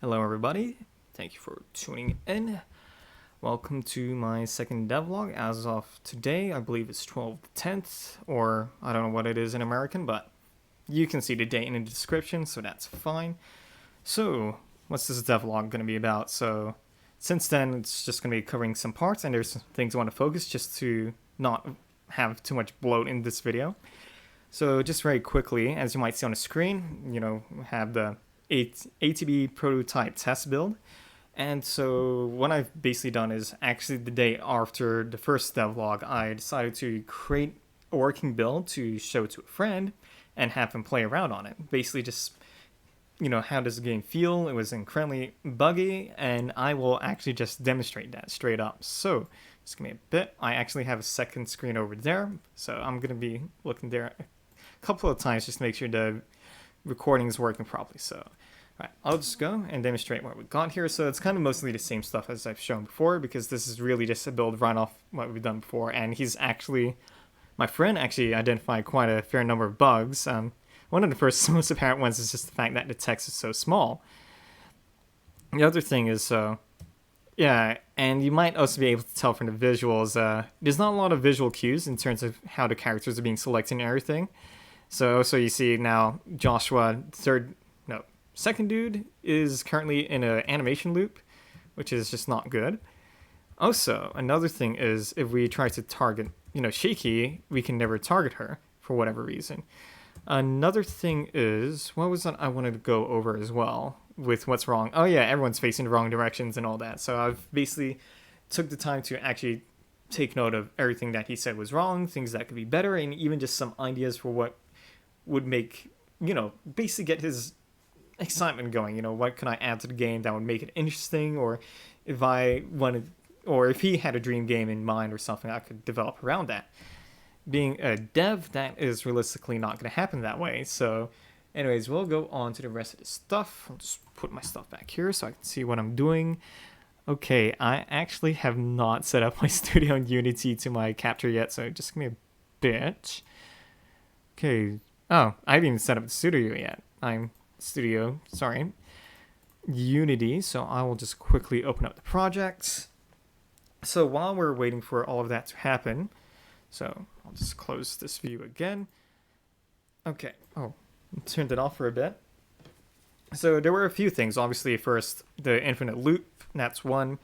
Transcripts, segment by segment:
Hello everybody, thank you for tuning in. Welcome to my second devlog. As of today, I believe it's 12/10, or I don't know what it is in American, but you can see the date in the description, so that's fine. So, what's this devlog going to be about? So, since then, it's just going to be covering some parts, and there's some things I want to focus just to not have too much bloat in this video. So, just very quickly, as you might see on the screen, have the ATB prototype test build. And so what I've basically done is actually the day after the first devlog, I decided to create a working build to show to a friend and have him play around on it. Basically just, how does the game feel? It was incredibly buggy, and I will actually just demonstrate that straight up. So just give me a bit. I actually have a second screen over there, so I'm going to be looking there a couple of times just to make sure the recording is working properly. So alright, I'll just go and demonstrate what we got here. So it's kind of mostly the same stuff as I've shown before, because this is really just a build right off what we've done before. And my friend actually identified quite a fair number of bugs. One of the first most apparent ones is just the fact that the text is so small. The other thing is, yeah, and you might also be able to tell from the visuals, there's not a lot of visual cues in terms of how the characters are being selected and everything. So you see now Joshua, second dude, is currently in an animation loop, which is just not good. Also, another thing is if we try to target, Shaky, we can never target her for whatever reason. Another thing is, what was that I wanted to go over as well with what's wrong? Oh yeah, everyone's facing the wrong directions and all that. So I've basically took the time to actually take note of everything that he said was wrong, things that could be better, and even just some ideas for what would make, basically get his excitement going. What can I add to the game that would make it interesting, or if he had a dream game in mind or something, I could develop around that. Being a dev, that is realistically not going to happen that way. So anyways, we'll go on to the rest of the stuff. I'll just put my stuff back here so I can see what I'm doing. Okay, I actually have not set up my studio in Unity to my capture yet, so just give me a bit. Okay. Oh, I haven't even set up the studio yet. Unity, so I will just quickly open up the project. So while we're waiting for all of that to happen, so I'll just close this view again. Okay, turned it off for a bit. So there were a few things. Obviously, first, the infinite loop, that's 1.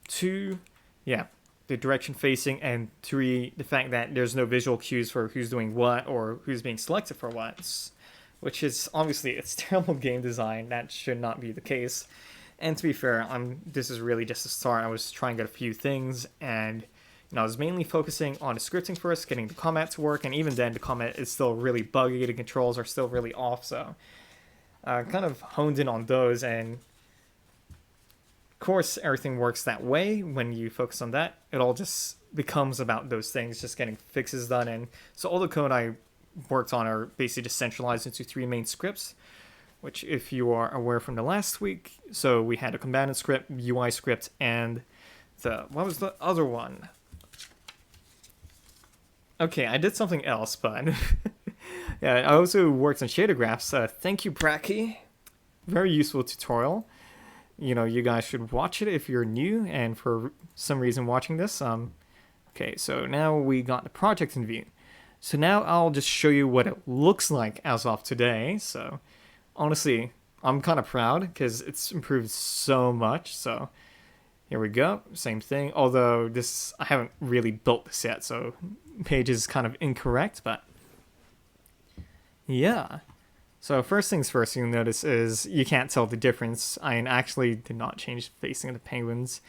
2, yeah, the direction facing, and 3, the fact that there's no visual cues for who's doing what or who's being selected for what, which is obviously, it's terrible game design. That should not be the case. And to be fair, this is really just a start. I was trying out a few things, and I was mainly focusing on the scripting first, getting the combat to work, and even then the combat is still really buggy, the controls are still really off, so kind of honed in on those. And of course, everything works that way. When you focus on that, it all just becomes about those things, just getting fixes done. And so all the code I worked on are basically just centralized into 3 main scripts, which, if you are aware from the last week, so we had a combatant script, UI script, and what was the other one? Okay, I did something else, but yeah, I also worked on shader graphs. Thank you, Brackeys. Very useful tutorial. You guys should watch it if you're new and for some reason watching this. Okay, so now we got the project in view. So now I'll just show you what it looks like as of today. So honestly, I'm kind of proud because it's improved so much. So here we go, same thing. Although I haven't really built this yet, so page is kind of incorrect, but yeah. So first things first, you'll notice is you can't tell the difference. I actually did not change the facing of the penguins.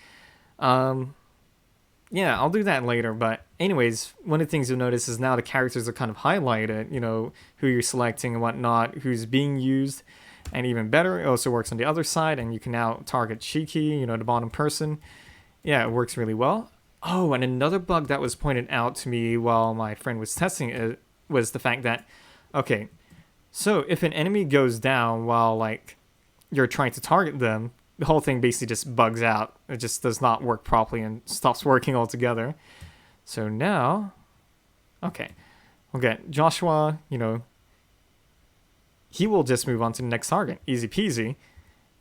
Yeah, I'll do that later, but anyways, one of the things you'll notice is now the characters are kind of highlighted, who you're selecting and whatnot, who's being used, and even better, it also works on the other side, and you can now target Shiki, the bottom person. Yeah, it works really well. Oh, and another bug that was pointed out to me while my friend was testing it was the fact that, okay, so if an enemy goes down while, you're trying to target them, the whole thing basically just bugs out. It just does not work properly and stops working altogether. So now, okay, we'll get Joshua, he will just move on to the next target. Easy peasy.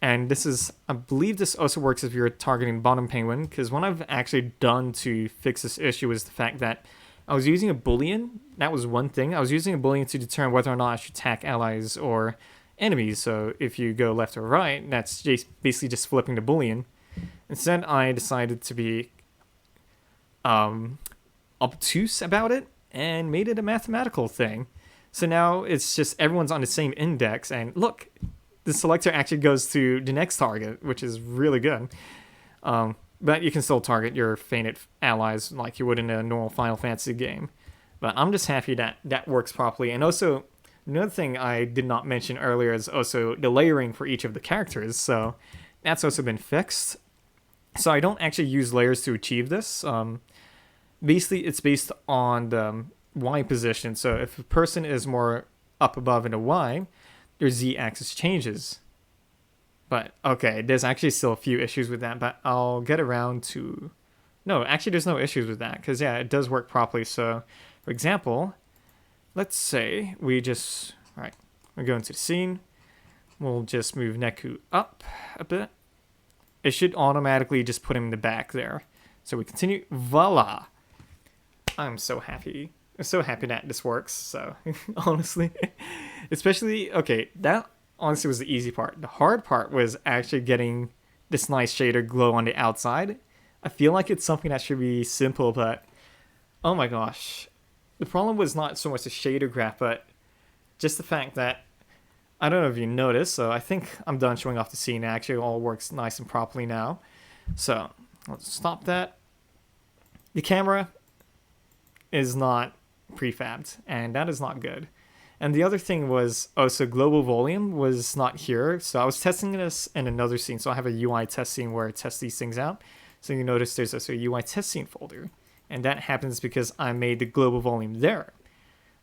And this is, I believe this also works if you're targeting bottom penguin, because what I've actually done to fix this issue is the fact that I was using a boolean. That was one thing. I was using a boolean to determine whether or not I should attack allies or enemies. So if you go left or right, that's basically just flipping the boolean. Instead, I decided to be obtuse about it and made it a mathematical thing. So now it's just everyone's on the same index, and look, the selector actually goes to the next target, which is really good. But you can still target your fainted allies like you would in a normal Final Fantasy game. But I'm just happy that that works properly. And also, another thing I did not mention earlier is also the layering for each of the characters. So that's also been fixed. So I don't actually use layers to achieve this. Basically, it's based on the Y position. So if a person is more up above in a Y, their Z axis changes. But okay, there's actually still a few issues with that, but I'll get around to... No, actually there's no issues with that, because yeah, it does work properly. So, for example, let's say we just... Alright, we go into the scene. We'll just move Neku up a bit. It should automatically just put him in the back there. So we continue. Voila! I'm so happy. I'm so happy that this works, so, honestly. Especially, okay, that honestly was the easy part. The hard part was actually getting this nice shader glow on the outside. I feel like it's something that should be simple, but oh my gosh. The problem was not so much the shader graph, but just the fact that, I don't know if you noticed, so I think I'm done showing off the scene. It actually all works nice and properly now. So, let's stop that. The camera is not prefabbed, and that is not good. And the other thing was also global volume was not here. So I was testing this in another scene. So I have a UI test scene where I test these things out. So you notice there's also a UI test scene folder. And that happens because I made the global volume there.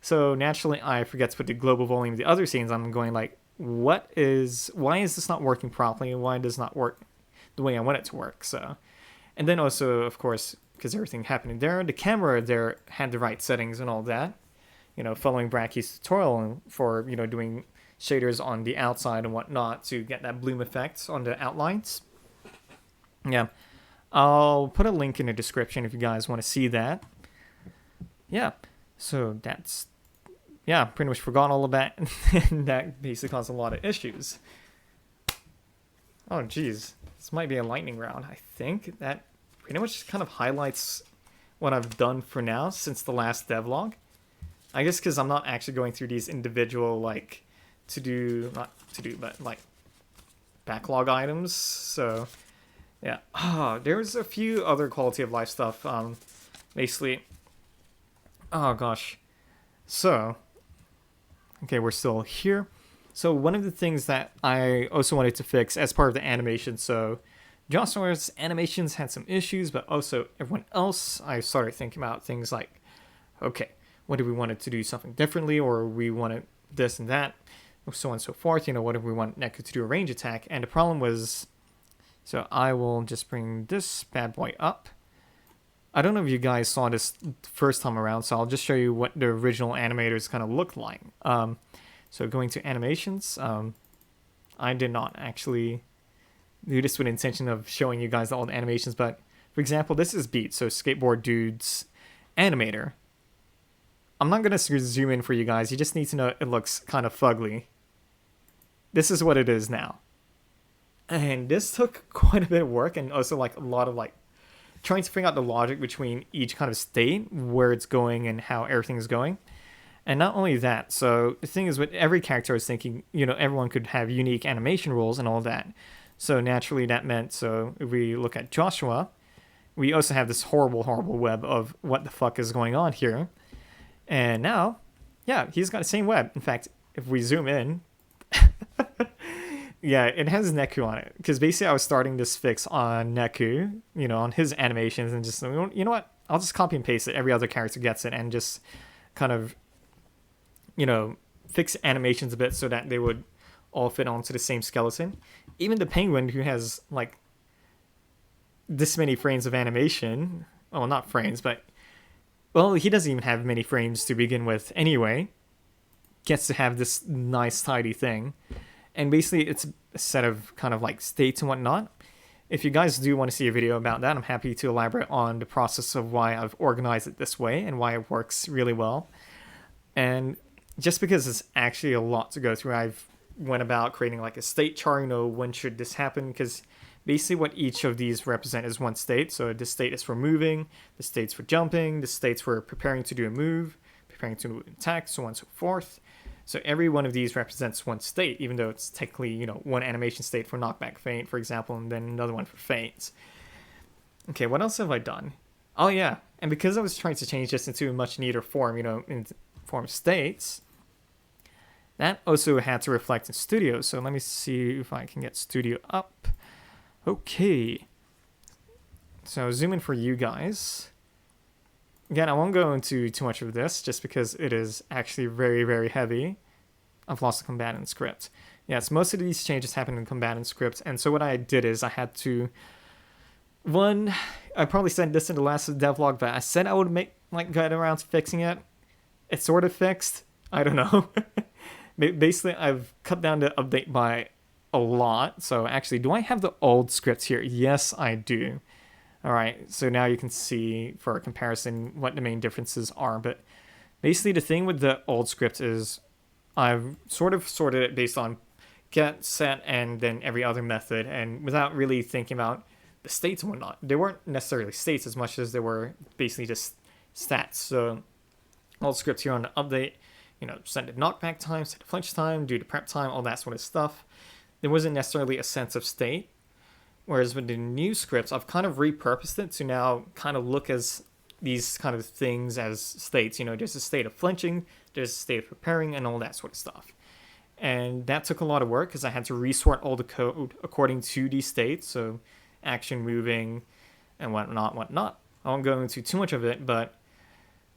So naturally I forget to put the global volume in the other scenes. I'm going like, why is this not working properly? And why does it not work the way I want it to work? So, and then also, of course, because everything happening there, the camera there had the right settings and all that. You know, following Brackeys' tutorial for, you know, doing shaders on the outside and whatnot to get that bloom effect on the outlines. Yeah. I'll put a link in the description if you guys want to see that. Yeah. So that's... Yeah, pretty much forgot all of that. And that basically caused a lot of issues. Oh, geez. This might be a lightning round. I think that pretty much kind of highlights what I've done for now since the last devlog. I guess because I'm not actually going through these individual, like, not to do, but, like, backlog items. So, yeah. There's a few other quality of life stuff. Basically, oh, gosh. So, okay, we're still here. So, one of the things that I also wanted to fix as part of the animation, so, Joshua's animations had some issues, but also everyone else, I started thinking about things like, okay, what if we wanted to do something differently, or we wanted this and that, or so on and so forth. You know, what if we want Neku to do a range attack? And the problem was, so I will just bring this bad boy up. I don't know if you guys saw this the first time around, so I'll just show you what the original animators kind of looked like. So going to animations, I did not actually do this with the intention of showing you guys all the animations, but for example, this is Beat, so Skateboard Dude's animator. I'm not going to zoom in for you guys. You just need to know it looks kind of fugly. This is what it is now. And this took quite a bit of work and also like a lot of like trying to figure out the logic between each kind of state, where it's going and how everything's going. And not only that, so the thing is with every character I was thinking, you know, everyone could have unique animation rules and all that. So naturally that meant, so if we look at Joshua, we also have this horrible, horrible web of what the fuck is going on here. And now, yeah, he's got the same web. In fact, if we zoom in, yeah, it has Neku on it. Because basically I was starting this fix on Neku, you know, on his animations, and just, you know what, I'll just copy and paste it. Every other character gets it, and just kind of, you know, fix animations a bit so that they would all fit onto the same skeleton. Even the penguin, who has, like, this many frames of animation, well, not frames, but... Well, he doesn't even have many frames to begin with anyway. Gets to have this nice, tidy thing. And basically, it's a set of kind of like states and whatnot. If you guys do want to see a video about that, I'm happy to elaborate on the process of why I've organized it this way and why it works really well. And just because it's actually a lot to go through, I've went about creating like a state chart, when should this happen, because basically what each of these represent is one state. So this state is for moving, the state's for jumping, the state's for preparing to do a move, preparing to move an attack, so on and so forth. So every one of these represents one state, even though it's technically, one animation state for knockback feint, for example, and then another one for feints. Okay, what else have I done? Oh yeah, and because I was trying to change this into a much neater form, in form of states, that also had to reflect in Studio. So let me see if I can get Studio up. Okay. So zoom in for you guys. Again, I won't go into too much of this just because it is actually very, very heavy. I've lost the combatant script. Yes, most of these changes happen in combatant script. And so what I did is I had to... I probably said this in the last devlog, but I said I would get around to fixing it. It's sort of fixed. I don't know. Basically, I've cut down the update by a lot. So actually, do I have the old scripts here? Yes, I do. All right, so now you can see for a comparison what the main differences are. But basically, the thing with the old script is I've sort of sorted it based on get, set, and then every other method, and without really thinking about the states and whatnot. They weren't necessarily states as much as they were basically just stats. So old scripts here on the update, set the knockback time, set the flinch time, do the prep time, all that sort of stuff. There wasn't necessarily a sense of state. Whereas with the new scripts, I've kind of repurposed it to now kind of look as these kind of things as states. There's a state of flinching, there's a state of preparing, and all that sort of stuff. And that took a lot of work because I had to resort all the code according to these states. So action, moving, and whatnot. I won't go into too much of it, but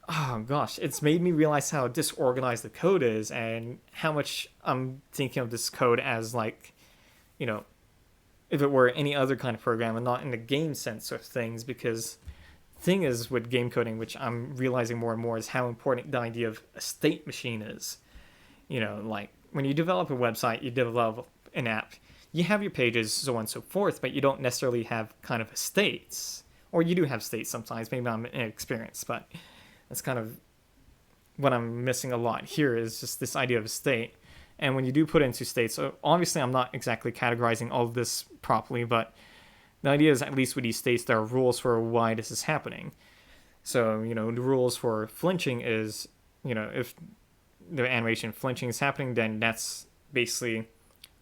oh gosh, it's made me realize how disorganized the code is and how much I'm thinking of this code as like, if it were any other kind of program and not in the game sense of things, because the thing is with game coding, which I'm realizing more and more, is how important the idea of a state machine is. Like when you develop a website, you develop an app, you have your pages, so on and so forth, but you don't necessarily have kind of states. Or you do have states sometimes, maybe I'm inexperienced, but that's kind of what I'm missing a lot here is just this idea of a state. And when you do put it into states, so obviously I'm not exactly categorizing all of this properly, but the idea is at least with these states, there are rules for why this is happening. So, the rules for flinching is, if the animation flinching is happening, then that's basically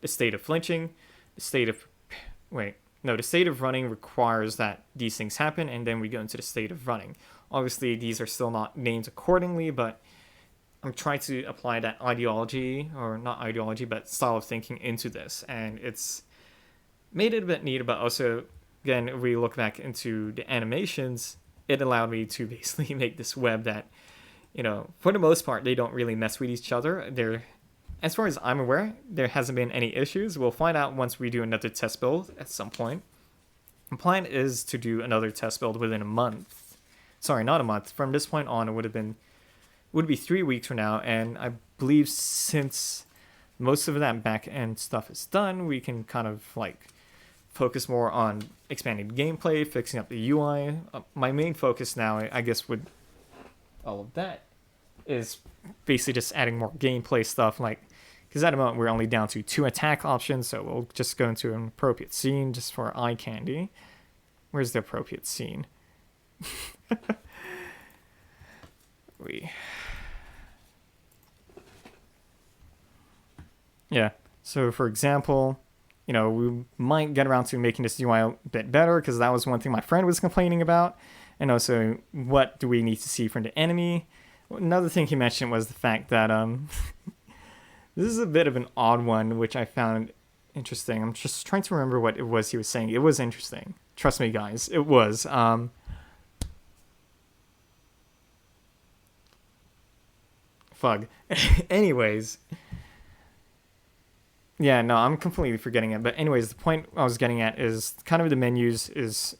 the state of flinching. The state of running requires that these things happen, and then we go into the state of running. Obviously, these are still not named accordingly, but I'm trying to apply that ideology, or not ideology, but style of thinking into this. And it's made it a bit neater, but also, again, if we look back into the animations, it allowed me to basically make this web that, for the most part, they don't really mess with each other. As far as I'm aware, there hasn't been any issues. We'll find out once we do another test build at some point. The plan is to do another test build within a month. Sorry, not a month. From this point on, it would be 3 weeks from now, and I believe since most of that back-end stuff is done, we can kind of focus more on expanding the gameplay, fixing up the UI. My main focus now, I guess, with all of that is basically just adding more gameplay stuff, because at the moment we're only down to 2 attack options, so we'll just go into an appropriate scene just for eye candy. Where's the appropriate scene? Yeah, so for example, we might get around to making this UI a bit better, because that was one thing my friend was complaining about. And also, what do we need to see from the enemy? Another thing he mentioned was the fact that this is a bit of an odd one, which I found interesting. I'm just trying to remember what it was he was saying. It was interesting. Trust me, guys, it was. Fug. Anyways. Yeah, no, I'm completely forgetting it. But anyways, the point I was getting at is kind of the menus is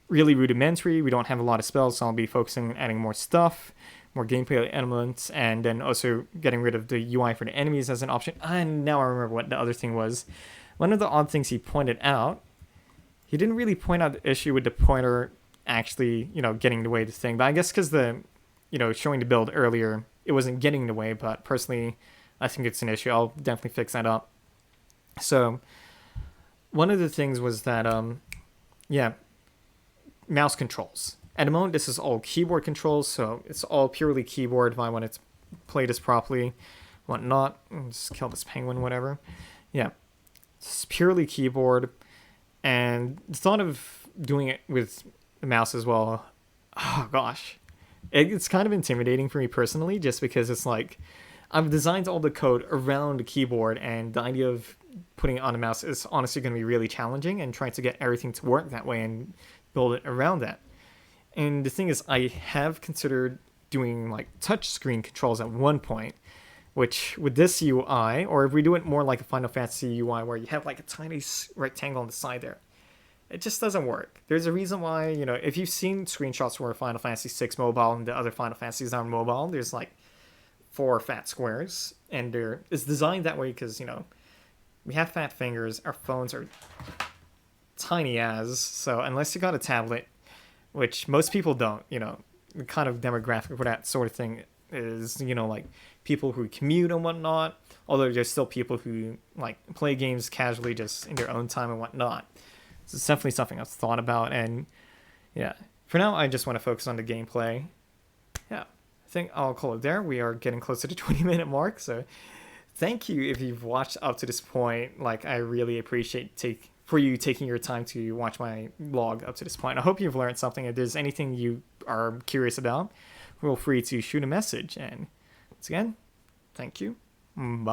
really rudimentary. We don't have a lot of spells, so I'll be focusing on adding more stuff, more gameplay elements, and then also getting rid of the UI for the enemies as an option. And now I remember what the other thing was. one of the odd things he pointed out, he didn't really point out the issue with the pointer actually, getting in the way of the thing. But I guess because showing the build earlier, it wasn't getting in the way. But personally, I think it's an issue. I'll definitely fix that up. So one of the things was that, mouse controls. At the moment, this is all keyboard controls, so it's all purely keyboard if I want to play this properly, whatnot. Just kill this penguin, whatever. Yeah, it's purely keyboard, and the thought of doing it with the mouse as well, oh gosh, it's kind of intimidating for me personally, just because it's like I've designed all the code around the keyboard, and the idea of putting it on a mouse is honestly going to be really challenging, and trying to get everything to work that way and build it around that. And the thing is, I have considered doing like touchscreen controls at one point, which with this UI, or if we do it more like a Final Fantasy UI where you have like a tiny rectangle on the side there, it just doesn't work. There's a reason why, if you've seen screenshots where Final Fantasy 6 mobile and the other Final Fantasies are mobile, there's like 4 fat squares, and it's designed that way because, we have fat fingers, our phones are tiny as, so unless you got a tablet, which most people don't, the kind of demographic for that sort of thing is, like people who commute and whatnot, although there's still people who like play games casually just in their own time and whatnot. So it's definitely something I've thought about, and yeah, for now I just want to focus on the gameplay. Yeah, I think I'll call it there. We are getting close to the 20-minute mark, so thank you if you've watched up to this point. Like, I really appreciate for you taking your time to watch my vlog up to this point. I hope you've learned something. If there's anything you are curious about, feel free to shoot a message. And once again, thank you. Bye.